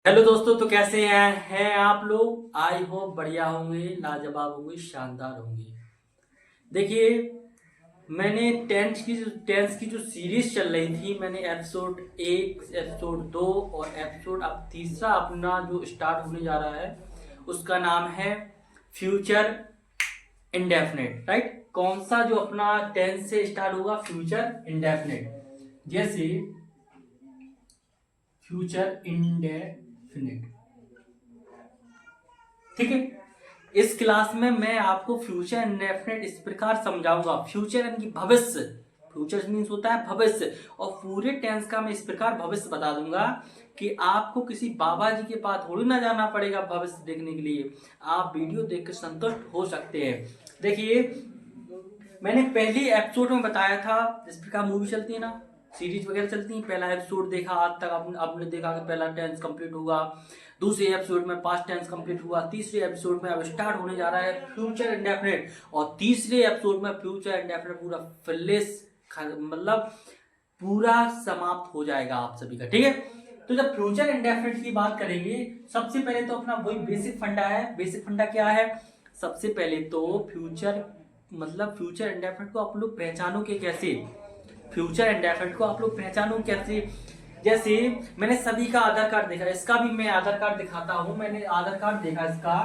Hello दोस्तों, तो कैसे हैं आप लोग। आई होप बढ़िया होंगे, लाजवाब होंगे, शानदार होंगे। देखिए, मैंने टेंस की जो सीरीज चल रही थी, मैंने एपिसोड 1, एपिसोड 2 और एपिसोड अब तीसरा अपना जो स्टार्ट होने जा रहा है उसका नाम है फ्यूचर इंडेफिनिट। राइट, कौन सा जो अपना टेंस से स्टार्ट होगा, फ्यूचर इंडेफिनिट। जैसे फ्यूचर इंडेफिनिट, ठीक है। इस क्लास में मैं आपको फ्यूचर इंडेफिनिट इस प्रकार समझाऊंगा। फ्यूचर यानी कि भविष्य, फ्यूचर मीन्स होता है भविष्य, और पूरे टेंस का मैं इस प्रकार भविष्य बता दूंगा कि आपको किसी बाबा जी के पास थोड़ी ना जाना पड़ेगा भविष्य देखने के लिए। आप वीडियो देख कर संतुष्ट हो सकते हैं। देखिए, मैंने पहली एपिसोड में बताया था, जिस प्रकार मूवी चलती है ना, सीरीज वगैरह चलती है, पहला एपिसोड देखा, आज तक आपने देखा कि पहला टेंस कंप्लीट होगा, दूसरे एपिसोड में पास्ट टेंस कंप्लीट हुआ, तीसरे एपिसोड में अब स्टार्ट होने जा रहा है फ्यूचर इंडेफिनिट, और तीसरे एपिसोड में फ्यूचर इंडेफिनिट पूरा फिनिश, मतलब पूरा समाप्त हो जाएगा आप सभी का, ठीक है। तो जब फ्यूचर इंडेफिनिट की बात करेंगे, सबसे पहले तो अपना वही बेसिक फंडा है। बेसिक फंडा क्या है? सबसे पहले तो फ्यूचर, मतलब फ्यूचर इंडेफिनिट को आप लोग पहचानोगे कैसे? फ्यूचर इंडेफिनिट को आप लोग पहचानो कैसे? जैसे मैंने सभी का आधार कार्ड देखा, इसका भी मैं आधार कार्ड दिखाता हूं। मैंने आधार कार्ड देखा इसका,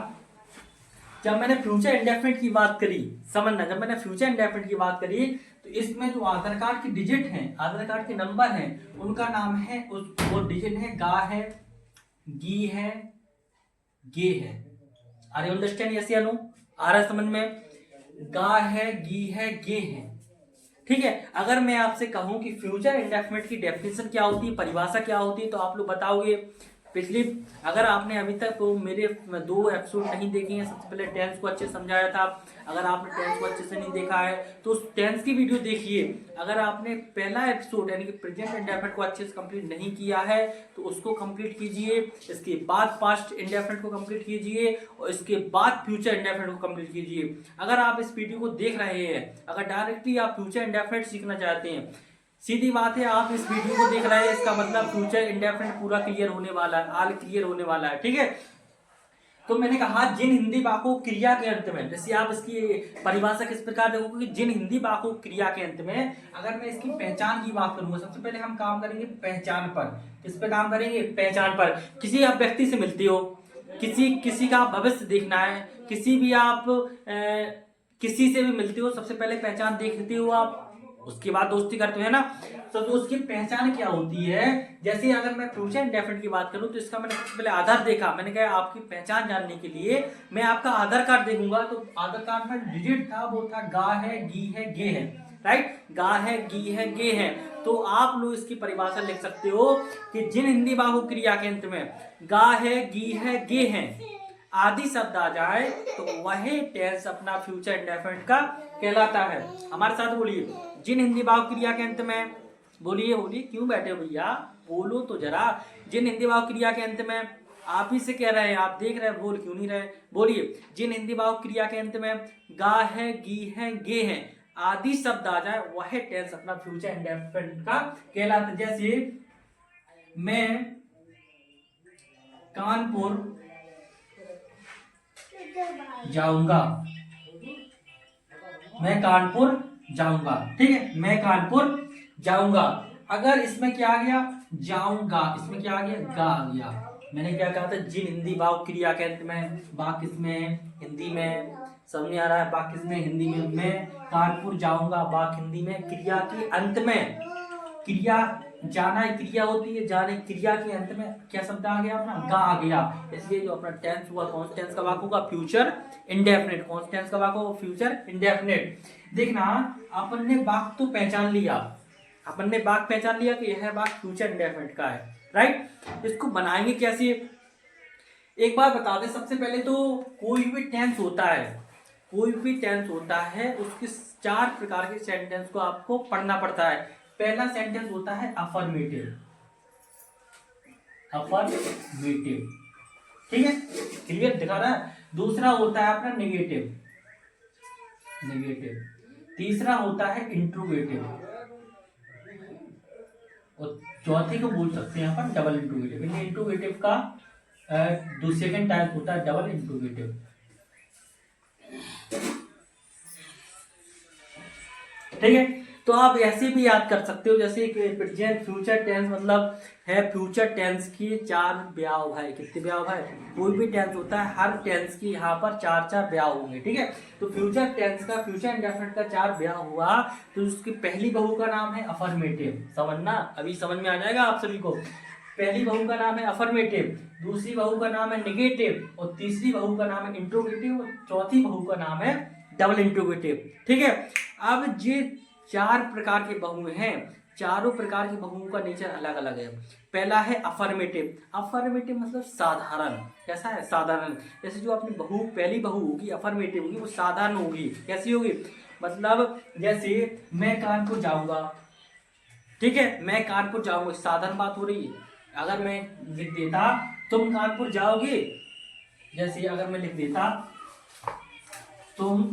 जब मैंने फ्यूचर इंडेफिनिट की बात करी, समझना, जब मैंने फ्यूचर इंडेफिनिट की बात करी तो इसमें जो आधार कार्ड की डिजिट हैं, आधार कार्ड के नंबर हैं, उनका नाम है, उस वो डिजिट है, गा है, गी है, गे है। Are you understand? यस या नो? आ रहा है समझ में? गा है, गी है, गे है, ठीक है। अगर मैं आपसे कहूं कि फ्यूचर इंडेफिनिट की डेफिनेशन क्या होती है, परिभाषा क्या होती है, तो आप लोग बताओगे। पिछली, अगर आपने अभी तक तो मेरे 2 एपिसोड नहीं देखे हैं, सबसे पहले टेंस को अच्छे से समझाया था। अगर आपने टेंस को अच्छे से नहीं देखा है तो उस टेंस की वीडियो देखिए। अगर आपने पहला एपिसोड यानी कि प्रेजेंट इंडेफिनिट को अच्छे से कंप्लीट नहीं किया है तो उसको कंप्लीट कीजिए, इसके बाद पास्ट इंडेफिनिट को कंप्लीट कीजिए, और इसके बाद फ्यूचर इंडेफिनिट को कंप्लीट कीजिए। अगर आप इस वीडियो को देख रहे हैं, अगर डायरेक्टली आप फ्यूचर इंडेफिनिट सीखना चाहते हैं, सीधी बात है, आप इस वीडियो को देख रहे हैं, इसका मतलब फ्यूचर इंडेफिनिट पूरा क्लियर होने वाला है, आल क्लियर होने वाला है, ठीक है। तो मैंने कहा जिन हिंदी वाक्यों क्रिया के अंत में, जैसे आप इसकी परिभाषा किस प्रकार देखोगे कि जिन हिंदी वाक्यों क्रिया के अंत में, अगर मैं इसकी पहचान की बात करूंगा, सबसे पहले हम काम करेंगे पहचान पर। किस पे काम करेंगे? पहचान पर। किसी आप व्यक्ति से मिलते हो, किसी किसी का भविष्य देखना है, किसी भी आप किसी से भी मिलते हो, सबसे पहले पहचान देख लेते हो आप, उसके बाद दोस्ती करते हैं ना। तो उसकी पहचान क्या होती है? जैसे अगर मैं फ्यूचर इंडेफिनिट की बात करूं तो इसका मैंने सबसे पहले आधार देखा। मैंने कहा आपकी पहचान जानने के लिए मैं आपका आधार कार्ड देखूंगा, तो आधार कार्ड में डिजिट था, वो था गा है, गी है, गे है। राइट, गा है, गी है, गे है। तो आप लोग इसकी परिभाषा लिख सकते हो कि जिन हिंदी बाहु क्रिया के अंत में गा है, गी है, गे है आदि शब्द आ जाए तो वही टेंस अपना फ्यूचर इंडेफिनिट का कहलाता है। हमारे साथ बोलिए, जिन हिंदी भाव क्रिया के अंत में, बोलिए बोलिए, क्यों बैठे हो भैया, बोलो तो जरा। जिन हिंदी भाव क्रिया के अंत में, आप ही से कह रहे हैं, आप देख रहे हैं, बोल क्यों नहीं रहे? बोलिए, जिन हिंदी भाव क्रिया के अंत में गा है, गी है, गे है आदि शब्द आ जाए वह टेंस अपना फ्यूचर इंडेफिनिट का कहलाता है। जैसे मैं कानपुर जाऊंगा, मैं कानपुर जाऊंगा, ठीक है, मैं कानपुर जाऊंगा। अगर इसमें क्या आ गया? जाऊंगा, इसमें क्या आ गया? गा आ गया। मैंने क्या कहा था? जिन हिंदी भाव क्रिया के अंत में, वाक किसमें? हिंदी में। समझ में आ रहा है? वाक किसमें? हिंदी में। मैं कानपुर जाऊंगा, वाक हिंदी में। क्रिया के अंत में, क्रिया, जाना एक क्रिया होती है, जाने क्रिया के अंत में क्या शब्द आ गया? अपना गा आ गया। इसलिए जो अपना टेंस हुआ, कौन टेंस का वाक होगा? Future indefinite. कौन टेंस का वाक होगा? Future indefinite. देखना, अपन ने वाक तो पहचान लिया, अपन ने वाक पहचान लिया कि यह वाक फ्यूचर इंडेफिनिट का है। राइट, इसको बनाएंगे कैसे? एक बार बता दें, सबसे पहले तो कोई भी टेंस होता है, कोई भी टेंस होता है, उसके 4 प्रकार के सेंटेंस को आपको पढ़ना पड़ता है। पहला सेंटेंस होता है अफर्मेटिव, अफर्मेटिव, ठीक है, क्लियर दिखा रहा है। दूसरा होता है अपना नेगेटिव, नेगेटिव। तीसरा होता है इंट्रोगेटिव, और चौथे को बोल सकते हैं अपन डबल इंट्रोगेटिव। इंट्रोगेटिव का सेकंड टाइप होता है डबल इंट्रोगेटिव। ठीक है, तो आप ऐसे भी याद कर सकते हो, जैसे कि प्रेजेंट फ्यूचर टेंस मतलब है फ्यूचर टेंस की 4 ब्याह है। कितने ब्याह है? कोई भी टेंस होता है, हर टेंस की यहाँ पर 4 ब्याह होंगे। ठीक है, तो फ्यूचर टेंस का, फ्यूचर इंडेफिनिट का 4 ब्याह हुआ तो उसकी पहली बहू का नाम है अफर्मेटिव। समझना, अभी समझ में आ जाएगा आप सभी को। पहली बहू का नाम है अफर्मेटिव, दूसरी बहू का नाम है नेगेटिव, और तीसरी बहू का नाम है इंट्रोगेटिव, और चौथी बहू का नाम है डबल इंट्रोगेटिव। ठीक है, अब ये 4 प्रकार के बहुएं हैं। चारों प्रकार की बहुओं का नेचर अलग अलग है। पहला है अफर्मेटिव। अफर्मेटिव मतलब साधारण। कैसा है? साधारण। जैसे जो अपनी बहू, पहली बहू होगी अफर्मेटिव होगी, वो साधारण होगी। कैसी होगी? मतलब जैसे मैं कानपुर जाऊंगा, ठीक है, मैं कानपुर जाऊंगा, साधारण बात हो रही है। अगर मैं लिख देता तुम कानपुर जाओगे, जैसे अगर मैं लिख देता तुम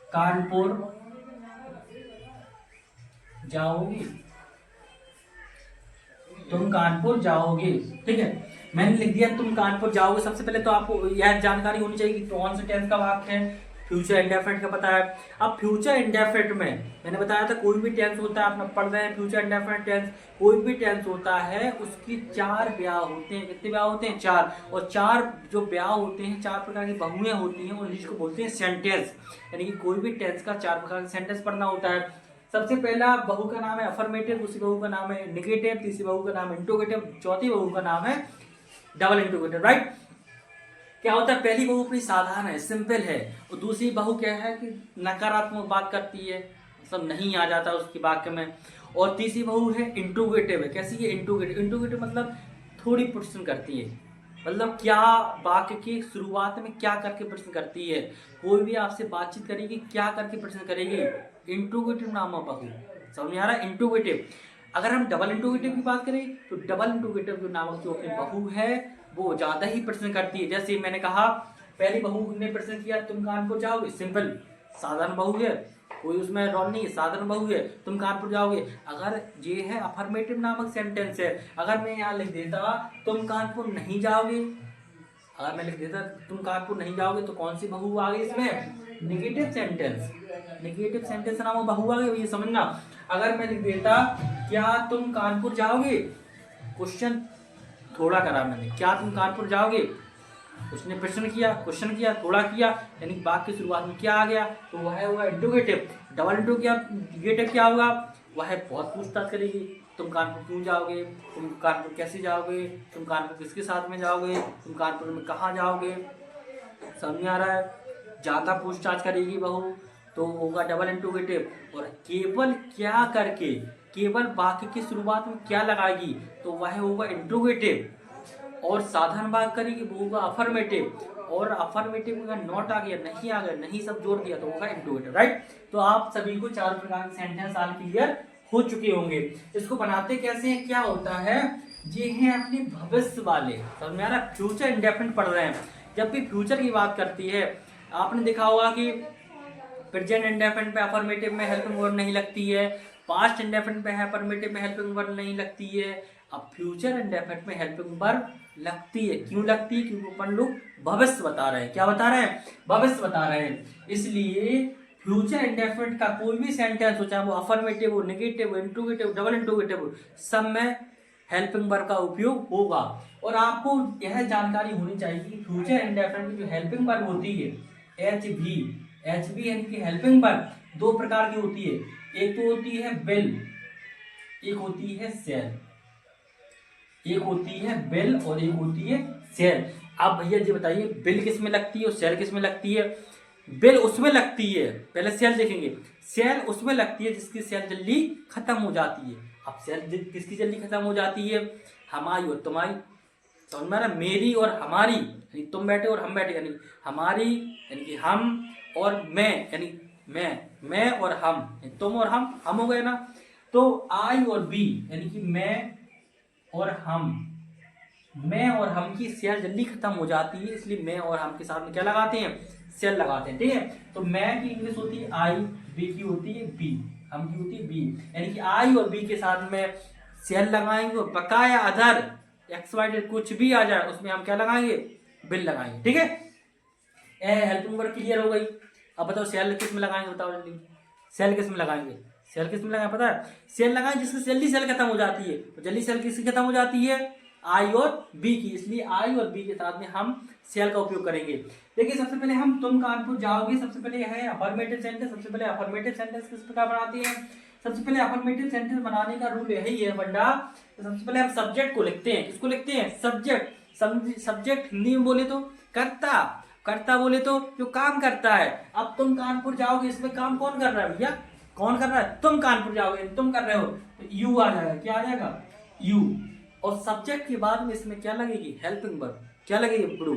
कानपुर जाओगे, तुम कानपुर जाओगे, ठीक है, मैंने लिख दिया तुम कानपुर जाओगे। सबसे पहले तो आपको यह जानकारी होनी चाहिए कि कौन से टेंस का वाक्य है। फ्यूचर इंडेफिनिट का पता है। अब फ्यूचर इंडेफिनिट में मैंने बताया था कोई भी टेंस होता है, आप पढ़ रहे हैं फ्यूचर इंडेफिनिट टेंस, कोई भी टेंस होता है उसकी 4 ब्याह होते हैं। कितने ब्याह होते हैं? 4। और 4 जो ब्याह होते हैं, 4 प्रकार की बहुएं होती हैं, और जिसको बोलते हैं सेंटेंस। यानी कि कोई भी टेंस का 4 प्रकार का सेंटेंस पढ़ना होता है। सबसे पहला बहू का नाम है अफर्मेटिव, दूसरी बहू का नाम है नेगेटिव, तीसरी बहू का नाम है इंट्रोगेटिव, चौथी बहू का नाम है डबल इंट्रोगेटिव। राइट? क्या होता है? पहली बहू अपनी साधारण है, सिंपल है, और दूसरी बहू क्या है कि नकारात्मक बात करती है, मतलब नहीं आ जाता उसकी वाक्य में। और तीसरी बहू है इंट्रोगेटिव है। कैसी है? इंट्रोगेटिव। इंट्रोगेटिव मतलब थोड़ी प्रश्न करती है, मतलब क्या वाक्य की शुरुआत में क्या करके प्रश्न करती है। कोई भी आपसे बातचीत करेगी, क्या करके प्रश्न करेगी? इंट्रोगेटिव नामक बहू। समझ में आ रहा है? इंट्रोगेटिव। अगर हम डबल इंट्रोगेटिव की बात करें तो डबल इंट्रोगेटिव जो नामक जो अपनी बहू है वो ज्यादा ही प्रश्न करती है। जैसे मैंने कहा पहली बहू ने प्रश्न किया तुम कानपुर जाओगे, सिंपल साधारण बहू है, कोई उसमें रोल नहीं है, साधारण बहू है, तुम कानपुर जाओगे। अगर ये है अफर्मेटिव नामक सेंटेंस है, अगर मैं यहाँ लिख देता तुम कानपुर नहीं जाओगे, अगर मैं लिख देता तुम कानपुर नहीं जाओगे, तो कौन सी बहू आ गई इसमें? Negative sentence. नेगेटिव सेंटेंस नाम बहू आ गई, ये समझना। अगर मैं लिख देता क्या तुम कानपुर जाओगे, क्वेश्चन थोड़ा करा मैंने, क्या तुम कानपुर जाओगे, उसने प्रश्न किया, क्वेश्चन किया, थोड़ा किया, यानी वाक्य की शुरुआत में क्या आ गया, तो वह होगा इंट्रोगेटिव। डबल इंट्रोगेटिव क्या होगा? वह बहुत पूछताछ करेगी, तुम कानपुर क्यों जाओगे, तुम कानपुर कैसे जाओगे, तुम कानपुर किसके साथ में जाओगे, तुम कानपुर में कहाँ जाओगे। समझ में आ रहा है? ज्यादा पूछताछ करेगी बहू, तो होगा डबल इंट्रोगेटिव। और केवल क्या करके, केवल वाक्य की शुरुआत में क्या लगाएगी, तो वह होगा इंट्रोगेटिव। और साधारण बात करेगी वो होगा अफर्मेटिव, और अफर्मेटिव अगर नॉट आ गया, नहीं आ गया, नहीं सब जोड़ दिया, तो होगा इंट्रोगेटिव। राइट? तो आप सभी को 4 प्रकार के सेंटेंस आल क्लियर हो चुके होंगे। इसको बनाते कैसे हैं, क्या होता है, ये हैं अपने भविष्य वाले। समझ में आ रहा है? फ्यूचर इंडेफिनिट पढ़ रहे हैं। जब भी फ्यूचर की बात करती है, आपने देखा होगा कि प्रेजेंट इंडेफिनिट पे अफर्मेटिव में हेल्पिंग वर्ब नहीं लगती है, पास्ट इंडेफिनिट पे अफर्मेटिव में हेल्पिंग वर्ब नहीं लगती है, अब फ्यूचर इंडेफिनिट में हेल्पिंग वर्ब लगती है। क्यों लगती है? क्योंकि अपन लोग भविष्य बता रहे हैं। क्या बता रहे हैं? भविष्य बता रहे हैं। इसलिए फ्यूचर इंडेफिनिट का कोई भी सेंटेंस हो, चाहे वो अफर्मेटिव हो, नेगेटिव हो, इंट्रोगेटिव, डबल इंट्रोगेटिव हो, सब में हेल्पिंग वर्ब का उपयोग होगा। और आपको यह जानकारी होनी चाहिए कि फ्यूचर इंडेफिनिट की जो हेल्पिंग वर्ब होती है एच बी यानी कि हेल्पिंग वर्ब 2 प्रकार की होती है। एक तो होती है विल, एक होती है शेल। एक होती है बिल और एक होती है शेल। आप भैया जी बताइए बिल किस में लगती है और शेल किस में लगती है? बिल उसमें लगती है, पहले शेल देखेंगे। शेल उसमें लगती है जिसकी शेल जल्दी खत्म हो जाती है। अब शेल किसकी जल्दी खत्म हो जाती है? हमारी और तुम्हारी। समझ में आ रहा? मेरी और हमारी, यानी तुम बैठे और हम बैठे, यानी हमारी यानी कि हम, और मैं यानी मैं और हम, तुम और हम हो गए ना। तो आई और बी यानी कि मैं और हम की शेल जल्दी खत्म हो जाती है, इसलिए मैं और हम के साथ में क्या लगाते हैं? शेल लगाते हैं। ठीक है? तो मैं की इंग्लिश होती है आई, बी की होती है बी। हम की होती है बी, यानी कि आई और बी के साथ में सेल लगाएंगे और बकाया अदर एक्स वाई जेड कुछ भी आ जाए उसमें हम क्या लगाएंगे, बिल लगाएंगे। ठीक है, हेल्पिंग वर्ब क्लियर हो गई। अब बताओ सेल किस में लगाएंगे, बताओ जल्दी, सेल किस में लगाएंगे, सेल किस में लगाएंगे पता है, सेल लगाएं जिससे जल्दी सेल खत्म हो जाती है, तो जल्दी सेल किसकी खत्म हो जाती है, आई और बी की, इसलिए आई और बी के साथ में हम सेल का उपयोग करेंगे। देखिए सबसे पहले हम तुम कानपुर जाओगे, सबसे पहले यह है अफर्मेटिव सेंटेंस। सबसे पहले अफर्मेटिव सेंटेंस किस प्रकार बनाते हैं, सबसे पहले अफर्मेटिव सेंटेंस बनाने का रूल यही है बंडा, तो सबसे पहले हम सब्जेक्ट को लिखते हैं। किसको लिखते हैं, सब्जेक्ट। सब्जेक्ट हिंदी में बोले तो कर्ता, कर्ता बोले तो जो काम करता है। अब तुम कानपुर जाओगे, इसमें काम कौन कर रहा है भैया, कौन कर रहा है, तुम कानपुर जाओगे, तुम कर रहे हो, तो यू आ जाएगा, क्या आ जाएगा, यू। और सब्जेक्ट के बाद में इसमें क्या लगेगी, हेल्पिंग वर्ब, क्या लगेगी ब्रू,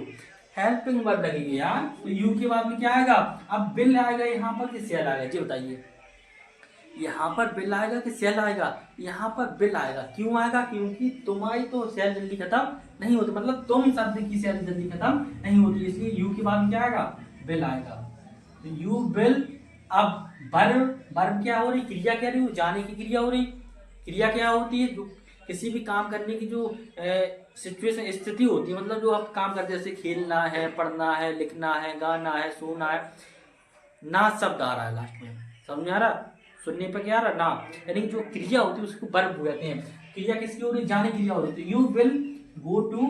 हेल्पिंग वर्ब लगेगी यार। तो यू के बाद में क्या आएगा, अब बिल आएगा यहाँ पर कि सेल आएगा, जी बताइए, यहाँ पर बिल आएगा कि सेल आएगा, यहाँ पर बिल आएगा। क्यों आएगा, क्योंकि तुम्हारी तो सेल जल्दी खत्म नहीं होती, मतलब तुम शब्द की सेल जल्दी खत्म नहीं होती, इसलिए यू के बाद में क्या आएगा, बिल आएगा। तो यू बिल। अब वर्ब क्या हो रही, क्रिया क्या रही, जाने की क्रिया हो रही। क्रिया क्या होती है, जो किसी भी काम करने की जो सिचुएशन स्थिति होती है, मतलब जो आप काम करते हैं, जैसे खेलना है, पढ़ना है, लिखना है, गाना है, सोना है, ना शब्द आ रहा है लास्ट में, समझ में आ रहा, सुनने पर क्या आ रहा, ना, यानी जो क्रिया होती है उसको वर्ब बोलते हैं। क्रिया किसकी हो रही, जाने क्रिया हो रही, तो you will go to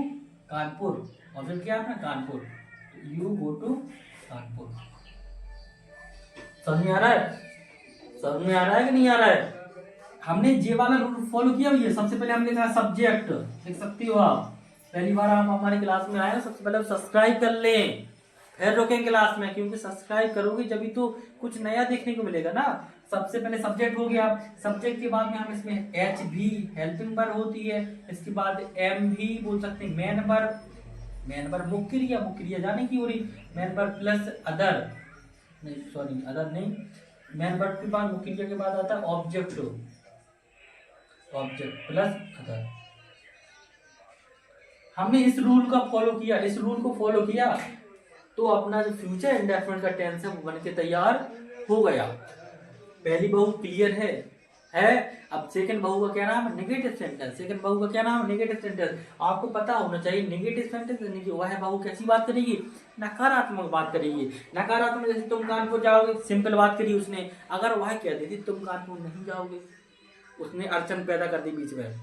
Kanpur, और फिर क्या है Kanpur, you go to Kanpur. समझ में आ रहा है, समझ में आ रहा है कि नहीं आ रहा है। हमने जे वाला रूल फॉलो किया भैया। सबसे पहले हमने कहा सब्जेक्ट, देख सकते हो आप, पहली बार आप हमारे क्लास में आए, सबसे पहले सब्सक्राइब कर लें, फिर रोकें क्लास में, क्योंकि सब्सक्राइब करोगे जब तो कुछ नया देखने को मिलेगा ना। सबसे पहले सब्जेक्ट हो गया, सब्जेक्ट के बाद में हम इसमें एच भी हेल्पिंग वर्ब होती है, इसके बाद एम भी बोल सकते हैं मेन वर्ब, मेन वर्ब मुख्य क्रिया, मुख्य क्रिया जाने की हो रही, मेन वर्ब प्लस अदर, नहीं सॉरी अदर नहीं, मेन वर्ब के बाद मुख्य क्रिया के बाद आता है ऑब्जेक्ट, ऑब्जेक्ट प्लस अदर। हमने इस रूल का फॉलो किया, इस रूल को फॉलो किया तो अपना जो फ्यूचर इंडेफिनिट का टेंस है वो बन के तैयार हो गया। पहली बहु क्लियर है। अब सेकंड बहु का क्या नाम है, नेगेटिव सेंटेंस। सेकंड बहु का क्या नाम है, नेगेटिव सेंटेंस। आपको पता होना चाहिए नेगेटिव सेंटेंस यानी कि वह बहु कैसी बात करेगी, नकारात्मक बात करेगी। नकारात्मक जैसे तुम कानपुर जाओगे, सिंपल बात करी उसने, अगर वह कह देती तुम कानपुर नहीं जाओगे, उसने अड़चन पैदा कर दी बीच में,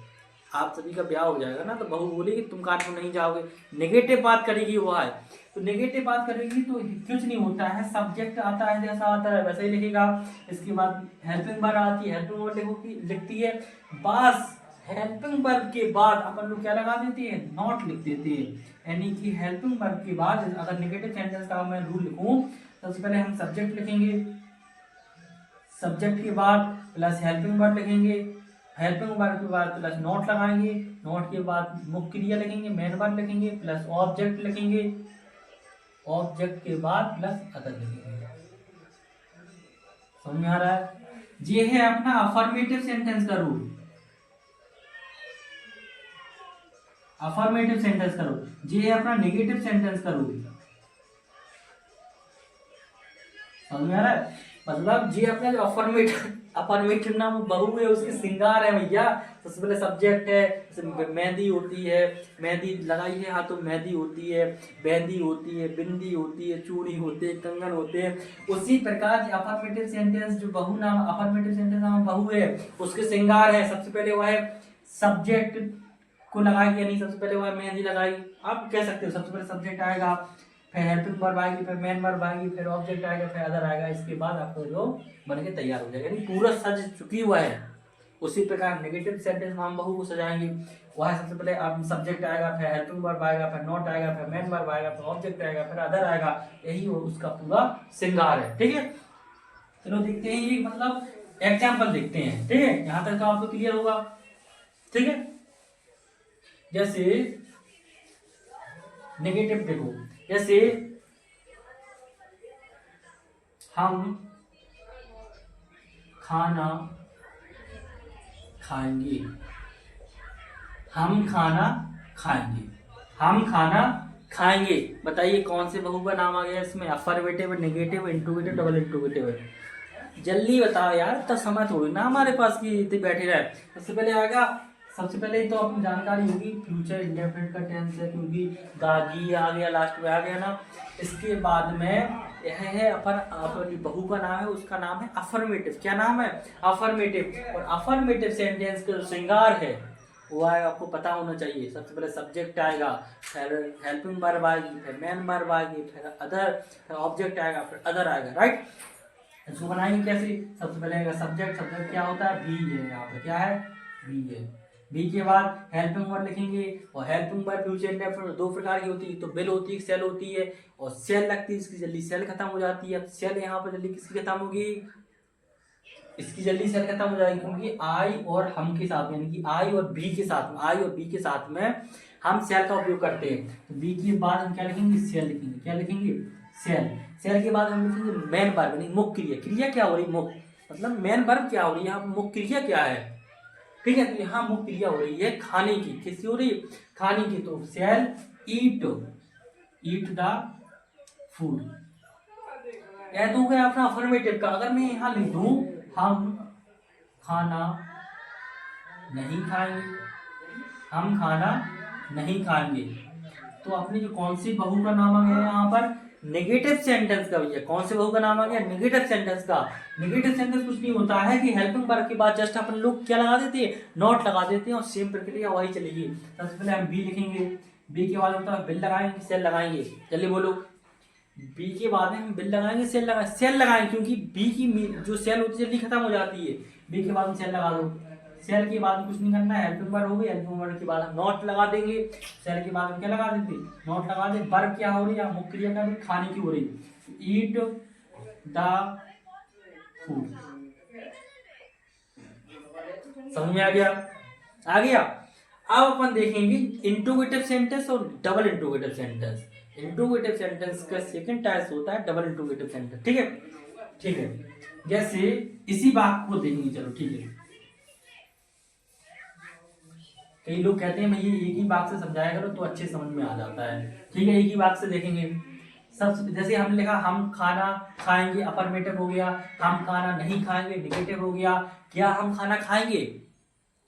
आप सभी का ब्याह हो जाएगा ना, तो बहू बोलेगी तुम कानपुर नहीं जाओगे, नेगेटिव बात करेगी वो है। तो नेगेटिव बात करेगी तो कुछ नहीं होता है, सब्जेक्ट आता है जैसा आता है वैसा ही लिखेगा। इसके बाद हेल्पिंग वर्ब आती है, हेल्पिंग वर्ब लिखती है, बस हेल्पिंग वर्ब के बाद अपन लोग क्या लगा देते हैं, नॉट लिख देते हैं, यानी कि हेल्पिंग वर्ब के बाद अगर नेगेटिव सेंटेंस का मैं रूल लिखूं, सबसे पहले हम सब्जेक्ट लिखेंगे, सब्जेक्ट के बाद प्लस हेल्पिंग वर्ब लिखेंगे, हेल्पिंग वर्ब के बाद प्लस नॉट लगाएंगे, नॉट के बाद मुख्य क्रिया लिखेंगे, मेन वर्ब लिखेंगे, प्लस ऑब्जेक्ट लिखेंगे, ऑब्जेक्ट के बाद प्लस अदर लिखेंगे। समझ में आ रहा है, ये है अपना अफर्मेटिव सेंटेंस का रूल। अफर्मेटिव सेंटेंस का रूल, ये है अपना नेगेटिव सेंटेंस का रूल। समझ में आ रहा है, मतलब ये अपना जो अफर्मेटिव नाम बहु है उसके श्रृंगार है भैया। सबसे पहले सब्जेक्ट है, मेहंदी होती है, मेहंदी लगाई है हाथों, मेहंदी होती है, बेंदी होती है, बिंदी होती है, चूड़ी होती है, कंगन होते हैं। उसी प्रकार अफर्मेटिव सेंटेंस जो बहु नाम अफर्मेटिव सेंटेंस नाम बहु है उसके श्रृंगार है। सबसे पहले वह है सब्जेक्ट को लगाएगी, यानी सबसे पहले वह मेहंदी लगाई, आप कह सकते हो सबसे पहले सब्जेक्ट आएगा, फिर हेल्पिंग वर्ब आएगी, फिर मेन वर्ब आएगी, फिर ऑब्जेक्ट आएगा, फिर अदर आएगा। इसके बाद आपको जो बन के तैयार हो जाएगा, यानी पूरा सज चुकी हुआ है। उसी प्रकार नेगेटिव सेंटेंस में हम बहु को सजाएंगे, वह सबसे पहले आप सब्जेक्ट आएगा, फिर हेल्पिंग वर्ब आएगा, फिर नॉट आएगा, फिर मेन वर्ब आएगा, फिर ऑब्जेक्ट आएगा, फिर अदर आएगा। यही उसका पूरा श्रृंगार है। ठीक है, चलो देखते हैं, ये मतलब एग्जाम्पल देखते हैं। ठीक है, यहाँ तक तो आपको क्लियर होगा। ठीक है, जैसे नेगेटिव देखो, जैसे हम खाना खाएंगे, हम खाना खाएंगे, हम खाना खाएंगे। बताइए कौन से बहु का नाम आ गया इसमें, affirmative, negative, interrogative, double interrogative है। जल्दी बताओ यार, तो समय थोड़ी ना हमारे पास की इतने बैठे रहे। सबसे पहले आएगा, सबसे पहले तो अपनी जानकारी होगी फ्यूचर इंडेफिनिट का टेंस है, क्योंकि गागी आ गया लास्ट में, आ गया ना। इसके बाद में यह है अपनी बहू का नाम है, उसका नाम है अफर्मेटिव। क्या नाम है? अफर्मेटिव। और अफर्मेटिव सेंटेंस का जो श्रृंगार है वो आएगा, आपको पता होना चाहिए। सबसे पहले सब्जेक्ट आएगा, फिर हेल्पिंग वर्ब आएगी, फिर मेन वर्ब आएगी, फिर अदर, फिर ऑब्जेक्ट आएगा, फिर अदर आएगा, राइट। इसको बनाएंगे कैसे? सबसे पहले आएगा सब्जेक्ट। सब्जेक्ट क्या होता है? बी है, यहाँ पे क्या है? बी है। बी के बाद हेल्पिंग वर्ब लिखेंगे, और हेल्पिंग वर्ब फ्यूचर इंडेफिनिट दो प्रकार की होती है, तो बिल होती है, सेल होती है। और सेल लगती है, इसकी जल्दी सेल खत्म हो जाती है। सेल यहाँ पर जल्दी किसकी खत्म होगी? इसकी जल्दी सेल खत्म हो जाएगी, क्योंकि आई और हम के साथ में, यानी कि आई और बी के साथ में, आई और बी के साथ में हम सेल का उपयोग करते हैं। तो बी के बाद हम क्या लिखेंगे? सेल लिखेंगे। क्या लिखेंगे? सेल। सेल के बाद हम लिखेंगे मेन वर्ब, यानी मुख्य क्रिया। क्रिया क्या हो रही? मुख्य, मतलब मेन वर्ब क्या हो रही है यहाँ? मुख्य क्रिया क्या है? ठीक है, तो यहाँ मुख्य क्रिया हो रही है खाने की। किसकी हो रही है? खाने की। तो सेल ईट, ईट द फूड। यह तो हो गया अपना अफर्मेटिव का। अगर मैं यहाँ लिख दूं हम खाना नहीं खाएंगे, हम खाना नहीं खाएंगे, तो अपनी जो कौन सी बहू का नाम आ गया यहाँ पर? नेगेटिव सेंटेंस का। भैया कौन से बहू का नाम आ गया? नेगेटिव सेंटेंस का। नेगेटिव सेंटेंस कुछ नहीं होता है कि हेल्पिंग वर्ब के बाद जस्ट अपन लोग क्या लगा देते हैं? नॉट लगा देते हैं, और सेम प्रक्रिया वही चलेगी। सबसे पहले हम बी लिखेंगे, बी के बाद होता है बिल लगाएंगे, सेल लगाएंगे। जल्दी बोलो। बी के बाद में हम बिल लगाएंगे, सेल लगाएंगे, क्योंकि बी की जो सेल होती है जल्दी खत्म हो जाती है। बी के बाद में सेल लगा दो। सेल के बाद कुछ नहीं करना है, हेल्पिंग वर्ब हो गई। हेल्पिंग वर्ब के बाद हम नॉट लगा देंगे। सेल के बाद हम क्या लगा देंगे? नॉट लगा दे। वर्ब क्या हो रही है? मुख्य क्रिया का भी खाने की हो रही है। ईट द फूड। समझ में आ गया? आ गया। अब अपन देखेंगे इंट्रोगेटिव सेंटेंस और double interrogative sentence. Interrogative sentence का सेकंड टाइप होता है डबल इंट्रोगेटिव सेंटेंस। ठीक है, ठीक है। जैसे इसी बात को देखेंगे, चलो ठीक है। कई लोग कहते हैं भैया एक ही बात से समझाया करो तो अच्छे समझ में आ जाता है। ठीक है, एक ही बात से देखेंगे। सब जैसे हमने लिखा हम खाना खाएंगे, अफर्मेटिव हो गया। हम खाना नहीं खाएंगे, नेगेटिव हो गया। क्या हम खाना खाएंगे?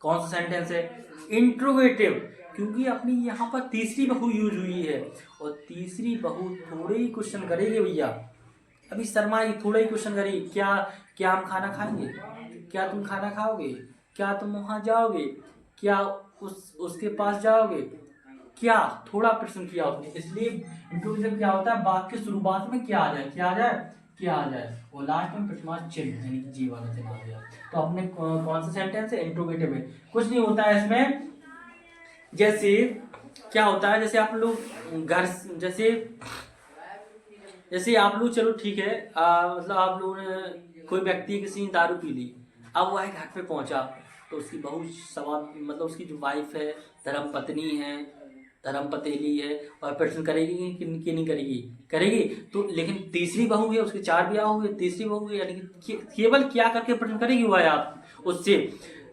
कौन सा सेंटेंस है? इंट्रोगेटिव, क्योंकि अपनी यहाँ पर तीसरी बहू यूज हुई है, और तीसरी बहू थोड़े ही क्वेश्चन करेगी भैया। अभी शर्माएगी, थोड़ा ही क्वेश्चन करेगी। क्या क्या हम खाना खाएंगे? क्या तुम खाना खाओगे? क्या तुम वहां जाओगे? क्या उसके पास जाओगे? क्या थोड़ा प्रश्न किया उसने, इसलिए इंट्रोगेटिव क्या होता है? वाक्य की शुरुआत में क्या आ जाए? क्या आ जाए? क्या आ जाए? और लास्ट में प्रश्नार्थ चिन्ह, यानी कि जी वाला चिन्ह आ गया। तो अपने कौन सा सेंटेंस है? इंट्रोगेटिव है। कुछ नहीं होता है इसमें। जैसे क्या होता है? जैसे आप लोग घर, जैसे आप लोग, चलो ठीक है, मतलब आप लोगों ने, कोई व्यक्ति किसी ने दारू पी ली, अब वह घर पे पहुंचा, तो उसकी बहू सवाल, मतलब उसकी जो वाइफ है, धर्म पत्नी है, धर्म पतेली है, और प्रश्न करेगी कि नहीं करेगी? करेगी। तो लेकिन तीसरी बहू है, उसके 4 ब्याह हुए, तीसरी बहू है, यानी कि केवल क्या करके प्रश्न करेगी वह आप उससे?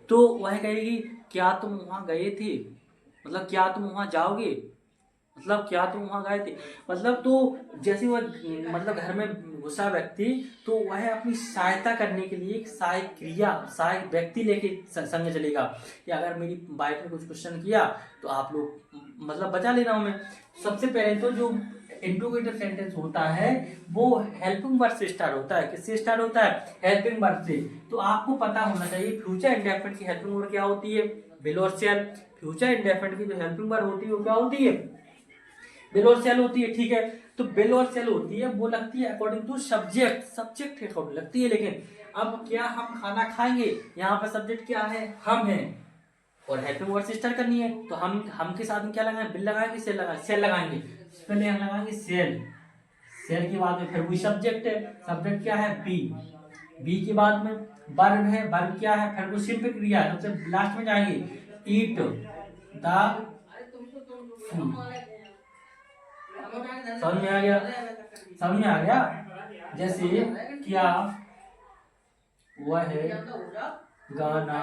तो वह कहेगी क्या तुम वहां गए थे? मतलब क्या तुम वहां जाओगे? मतलब क्या तुम वहां गए थे? मतलब तो जैसे वह, मतलब घर में घुसा व्यक्ति, तो वह अपनी सहायता करने के लिए एक सहायक क्रिया, सहायक व्यक्ति लेके संग चलेगा। या अगर मेरी वाइफ ने कुछ क्वेश्चन किया तो आप लोग मतलब बचा ले रहा हूं मैं। सबसे पहले तो जो इंट्रोगेटिव सेंटेंस होता है वो हेल्पिंग वर्ब से स्टार्ट होता है। किससे स्टार्ट होता है? हेल्पिंग वर्ब से। तो आपको पता होना चाहिए फ्यूचर इंडेफिनिट की हेल्पिंग वर्ब क्या होती है? विल और शैल। फ्यूचर इंडेफिनिट की जो हेल्पिंग वर्ब होती है वो क्या होती है? विल और शैल होती है। ठीक है, तो विल और शैल होती है, वो लगती है अकॉर्डिंग टू सब्जेक्ट, सब्जेक्ट के अकॉर्डिंग लगती है। लेकिन अब क्या हम खाना खाएंगे, यहाँ पर सब्जेक्ट क्या है? हम हैं, और हेल्पिंग वर्ब से स्टार्ट करनी है, तो हम के साथ में क्या लगाएंगे? विल लगाएंगे, सेल लगाएंगे। पहले हम लगाएंगे सेल। सेल के बाद में फिर वही सब्जेक्ट है। सब्जेक्ट क्या है? बी। बी के बाद में वर्ब है। वर्ब क्या है? फिर वो सिंपल क्रिया है, सबसे लास्ट में जाएंगे ईट द फूड। समझ में आ गया? समझ में आ गया? जैसे क्या वह गाना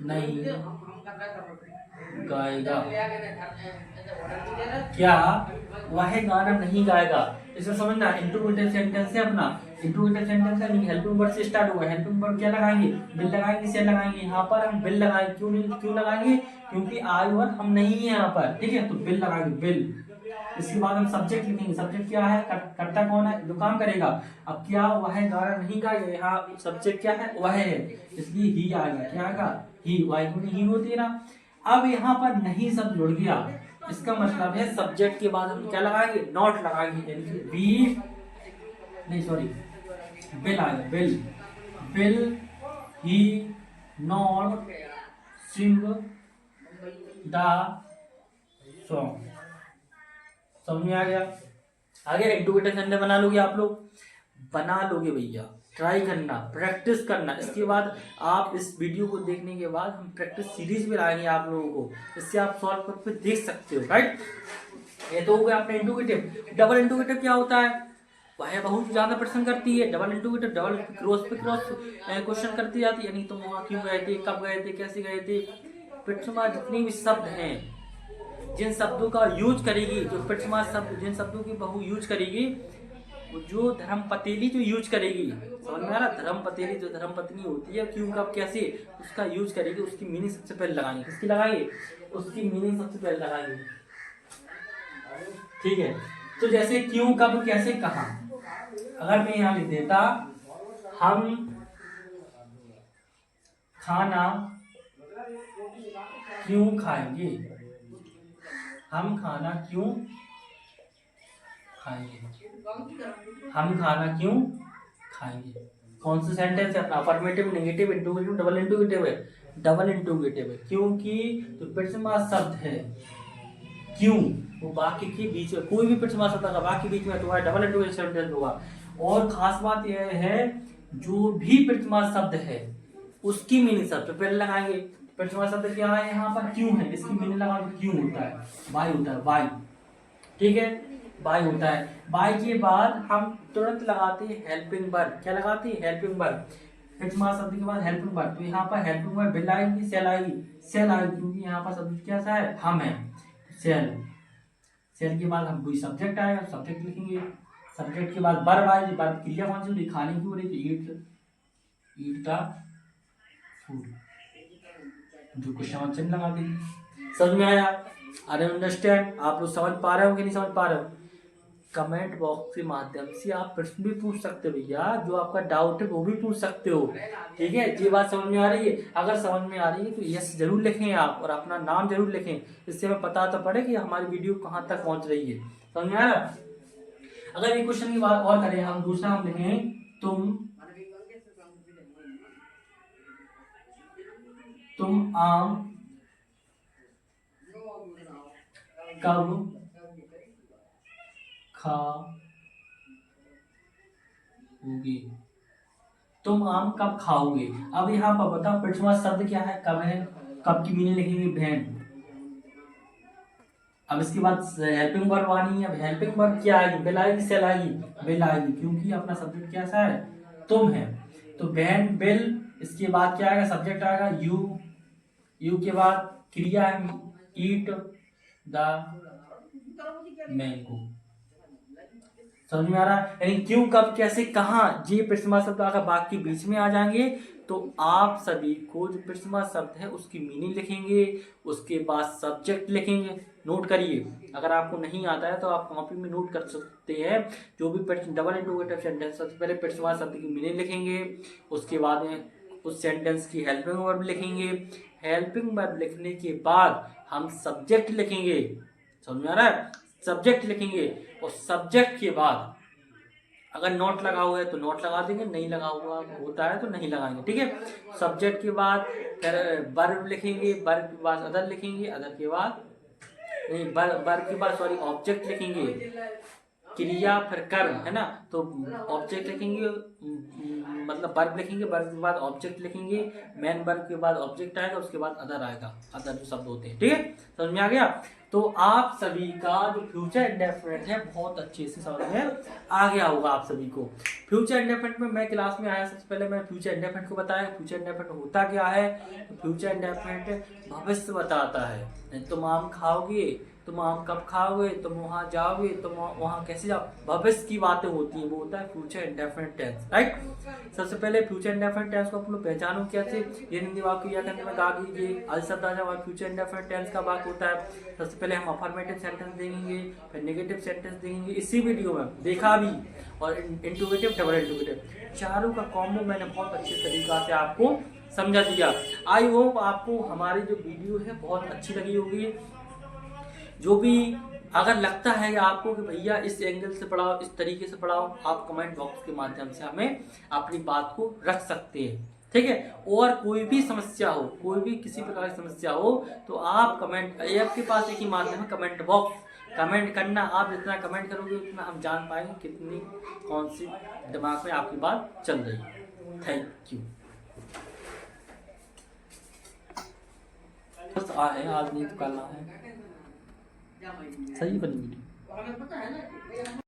नहीं गाएगा? क्या वह गाना नहीं गाएगा? इसे समझना, इंट्रोगेटिव सेंटेंस है अपना। इंट्रोगेटिव सेंटेंस है, हेल्पिंग वर्ड से स्टार्ट होगा। हेल्पिंग वर्ड क्या लगाएंगे, विल लगाएंगे, से लगाएंगे। यहाँ पर हम विल लगाएंगे, क्यों लगाएंगे, क्योंकि आई और हम नहीं है यहाँ पर, ठीक है, तो विल लगाएंगे, विल। इसके बाद हम सब्जेक्ट लिखेंगे। सब्जेक्ट क्या है, करता कौन है, जो काम करेगा। अब क्या वह गाना नहीं गाएगा, यहाँ सब्जेक्ट क्या है, वह है, इसलिए ही आएगा। क्या आएगा, ही, वाई ही होती है ना। अब यहाँ पर नहीं सब जुड़ गया, इसका मतलब है सब्जेक्ट के बाद हम क्या लगाएंगे, नॉट लगाएंगे, यानी कि बी नहीं सॉरी बिल आएगा, will, will he not sing the song. समझ में आ गया। आगे इंट्रोगेटिव सेंटेंस बना लोगे आप लोग, बना लोगे भैया, ट्राई करना, प्रैक्टिस करना। इसके बाद आप इस वीडियो को देखने के बाद हम प्रैक्टिस सीरीज में लाएंगे आप लोगों को, इससे आप सॉल्व करके देख सकते हो, राइट। ये तो हो गया अपने इंट्रोगेटिव। डबल इंट्रोगेटिव क्या होता है, वह बहुत ज्यादा प्रश्न करती है। डबल इंट्रोगेटिव डबल क्रॉस पे क्रॉस क्वेश्चन करती जाती है, यानी तुम वहाँ क्यों गए थे, कब गए थे, कैसे गए थे। पिछमा जितने भी शब्द हैं, जिन शब्दों का यूज करेगी, जो पिछमा शब्द जिन शब्दों की बहु यूज करेगी, वो जो धर्म पतेली जो यूज करेगी, समझ में आ रहा, धर्म पतेली जो धर्म पत्नी होती है, क्यों कब कैसे उसका यूज करेगी, उसकी मीनिंग सबसे पहले लगाएंगे। किसकी लगाएंगे, उसकी मीनिंग सबसे पहले लगाएंगे, ठीक है। तो जैसे क्यों कब कैसे कहाँ, अगर मैं यहाँ लिख देता हम खाना क्यों खाएंगे, हम खाना क्यों खाएंगे, हम खाना क्यों खाएंगे। कौन सा सेंटेंस है अपना, affirmative, negative, interrogative, double interrogative है, डबल इंट्रोगेटिव है, क्योंकि जो पिछमा शब्द है क्यों, वो वाक्य के बीच में, कोई भी पिछमा शब्द का वाक्य बीच में तो वह डबल इंट्रोगेटिव सेंटेंस होगा। और खास बात यह है, जो भी पिछमा शब्द है उसकी मीनिंग सबसे पहले लगाएंगे। पिछमा शब्द क्या है यहाँ पर, क्यों है, इसकी मीनिंग लगाओगे, क्यों होता है, वाई होता है, वाई, ठीक है, वाई होता है। वाई के बाद हम तुरंत लगाते हैं हेल्पिंग वर्ब। क्या लगाते हैं, हेल्पिंग वर्ब। पिछमा शब्द के बाद हेल्पिंग वर्ब, तो यहाँ पर हेल्पिंग वर्ब बिल आएगी, सेल आएगी, सेल आएगी, क्योंकि यहाँ पर शब्द कैसा है, हम है, सेल। सेल के बाद हम कोई सब्जेक्ट आएगा, सब्जेक्ट लिखेंगे। सब्जेक्ट के बाद वर्ब आएगी, वर्ब क्रिया कौन सी हो रही, खाने की हो रही, तो ईट द फूड, जो क्वेश्चन चिन्ह लगा देंगे। समझ में आया, अरे अंडरस्टैंड, आप लोग समझ पा रहे हो कि नहीं समझ पा रहे हो। कमेंट बॉक्स के माध्यम से आप प्रश्न भी पूछ सकते हो भैया, जो आपका डाउट है वो भी पूछ सकते हो, ठीक है। ये बात समझ में आ रही है, अगर समझ में आ रही है तो यस जरूर लिखें आप, और अपना नाम जरूर लिखें, इससे हमें पता तो पड़े कि हमारी वीडियो कहाँ तक पहुँच रही है। समझ में आ रहा। अगर ये क्वेश्चन की बात और करें हम, दूसरा हम लिखें, तुम आम कब खाओगे, तुम आम कब खाओगे। अब यहाँ पर बताओ पिछला शब्द क्या है, कब है, कब की मीनिंग लिखेंगे, भेन। अब इसके बाद हेल्पिंग वर्ब आनी है। अब हेल्पिंग वर्ब क्या आएगी, बिल आएगी, सेल आएगी, बिल आएगी, क्योंकि अपना सब्जेक्ट कैसा है, तुम है, तो भेन, बिल। इसके बाद क्या आएगा, सब्जेक्ट आएगा यू, यू के बाद क्रिया है ईट द मैंगो। समझ में आ रहा है, यानी क्यों कब कैसे कहाँ, ये पिछमा शब्द अगर वाक्य के बीच में आ जाएंगे तो आप सभी को जो पिछमा शब्द है उसकी मीनिंग लिखेंगे, उसके बाद सब्जेक्ट लिखेंगे। नोट करिए, अगर आपको नहीं आता है तो आप कॉपी में नोट कर सकते हैं। जो भी डबल इंट्रोगेटिव सेंटेंस, सबसे पहले पिछमा शब्द की मीनिंग लिखेंगे, उसके बाद में उस सेंटेंस की हेल्पिंग वर्ब लिखेंगे। हेल्पिंग वर्ब लिखने के बाद हम सब्जेक्ट लिखेंगे। समझ में आ रहा है, सब्जेक्ट लिखेंगे, और सब्जेक्ट के बाद अगर नोट लगा हुआ है तो नोट लगा देंगे, नहीं लगा हुआ होता है तो नहीं लगाएंगे, ठीक है। सब्जेक्ट के बाद फिर वर्ब लिखेंगे, वर्ब के बाद अदर लिखेंगे, अदर के बाद नहीं, वर्ब के बाद सॉरी ऑब्जेक्ट लिखेंगे, क्रिया फिर कर्म है ना, तो ऑब्जेक्ट लिखेंगे, मतलब वर्ब लिखेंगे, वर्ब के बाद ऑब्जेक्ट लिखेंगे, मेन वर्ब के बाद ऑब्जेक्ट आएगा, उसके बाद अदर आएगा, अदर जो शब्द होते हैं, ठीक है। समझ में आ गया। तो आप सभी का जो फ्यूचर इंडेफिनिट है बहुत अच्छे से समझ में आ गया होगा आप सभी को। फ्यूचर इंडेफिनिट में मैं क्लास में आया, सबसे पहले मैं फ्यूचर इंडेफिनिट को बताया। फ्यूचर इंडेफिनिट होता क्या है, तो फ्यूचर इंडेफिनिट भविष्य बताता है। तुम आम खाओगे तुम आम कब खाओगे, तुम वहाँ जाओगे, तुम वहाँ कैसे जाओ, भविष्य की बातें होती है, वो होता है फ्यूचर इंडेफिनिट टेंस, राइट। सबसे पहले फ्यूचर इंडेफिनिट टेंस को आप लोग पहचानो कैसे, ये हिंदी वाक्य या करने में गा लीजिए। आज शब्द आ जाओ, फ्यूचर इंडेफिनिट टेंस का वाक्य होता है। सबसे पहले हम अफर्मेटिव सेंटेंस देंगे, फिर नेगेटिव सेंटेंस देंगे, इसी वीडियो में देखा भी, और इंट्रोगेटिव, डबल इंट्रोगेटिव, चारों का कॉम्बो मैंने बहुत अच्छे तरीका से आपको समझा दिया। आई होप आपको हमारी जो वीडियो है बहुत अच्छी लगी होगी। जो भी अगर लगता है कि आपको कि भैया इस एंगल से पढ़ाओ, इस तरीके से पढ़ाओ, आप कमेंट बॉक्स के माध्यम से हमें अपनी बात को रख सकते हैं, ठीक है। और कोई भी समस्या हो, कोई भी किसी प्रकार की समस्या हो, तो आप कमेंट, आपके पास एक ही माध्यम है, कमेंट बॉक्स, कमेंट करना। आप जितना कमेंट करोगे उतना हम जान पाएंगे कितनी कौन सी दिमाग में आपकी बात चल रही है। Thank you. बस है, आज नहीं तो कल है। सही बनी वीडियो।